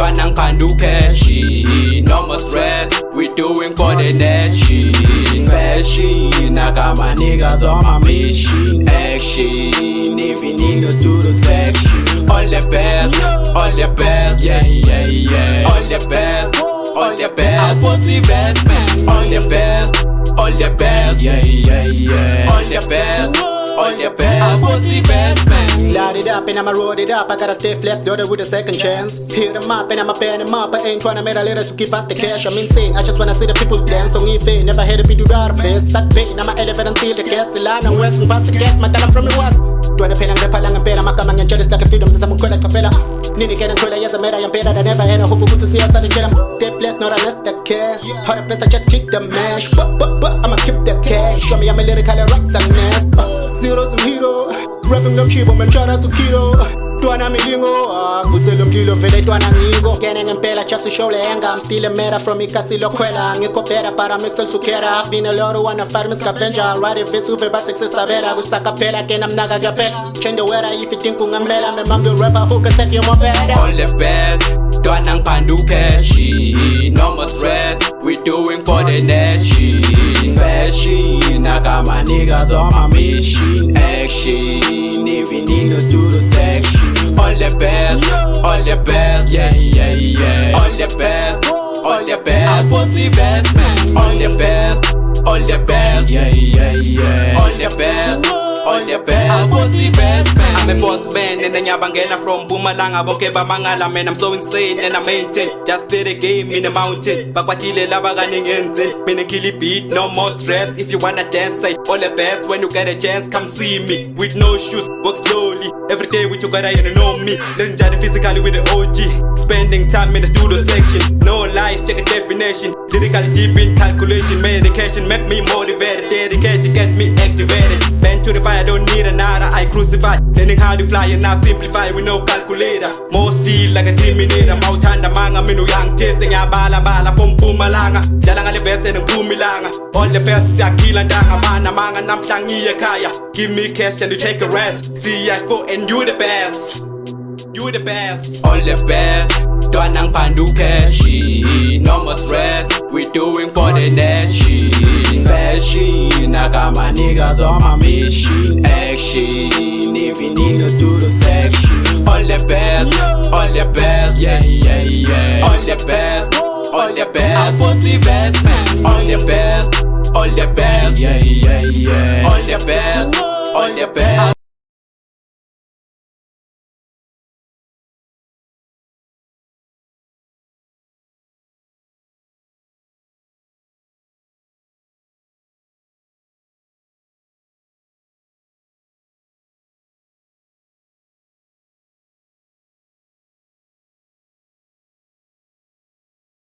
Twanang pandu cashi, no more stress. We doing for the nation. Fashion, I got my niggas on my mission. Action, even niggas do the section. All the best, yeah, yeah, yeah. All the best, I'm supposed to invest, man. All the best, yeah, yeah, yeah. All the best, I'm supposed to invest, man. Light it up and I'ma roll it up. I gotta stay flex, do it with a second chance. Hit them up and I'ma pay them up. I ain't tryna make a little to give us the cash. I'm insane, I just wanna see the people dance. So if they never had to be do that face. That pain, I'ma elevate until the gas. The line I'm west, past the gas, my talent from the west. Tuan pay lang repa lang ang pera. Makamang yung jealous like a freedom. Sa mong kulat kapela. Nini kaya ng kula, yes, I'm better. Yung pera that never had a hope to see us at the jam. They blessed, not unless the cash. How the best, I just kick the mash. But I'ma keep the cash. Show me I'm a lyrical rocks and nest. Zero to hero. Rapping them cheap, man, shout out to Kido. Tuana milingo, kuselum kilo fele tuana amigo. Getting in pela just to show lenga. I'm still a meta from Ikasilo Quella. Ngiko pera para mix el sukera. Been a lot of wanna fight me scavenger. Ride it face over but success avera. With Sakapela, can I'm naga gapela. Change the weather if you think ungamela. Me mam the rapper who can take you more better. All the best, Twanang pandu cashi. No more stress, we doing for the nation. Fashion, I got my niggas on my mission. Action, even niggas do the section. All the best, yeah, yeah, yeah. All the best, I'm supposed to invest, man. All the best, yeah, yeah, yeah. All the best, I'm supposed to invest, man. I'm a boss man and then Yabangena from Bumalanga, Bokeba Mangala, man. I'm so insane and I maintain. Just play the game in the mountain. Bakwatile lava running engine. Minakili beat, no more stress. If you wanna dance, say all the best. When you get a chance, come see me. With no shoes, walk slowly. Every day with your guy, you know me. Learn judge physically with the OG. Spending time in the studio section. No lies, check a definition. Lyrically deep in calculation. Medication make me motivated. Dedication get me activated. Bend to the fire, don't need another. I crucify. Learning how to fly and now simplify with no calculator. More steel like a terminator. Mautanda manga minu young tasting ya bala from Pumalanga. Jalanga the best and Pumilanga. All the best ya kilandanga mana manga namtangi ya kaya. Give me cash and you take a rest. See ya for and you the best. You the best. All the best. Twanang pandu cashi. No more stress. We doing for the nation. Fashion, I got my niggas on my mission. Action, even niggas do the section. All the best, yeah, yeah, yeah. All the best, I'm supposed to invest, man. All the best, yeah, yeah, yeah. All the best,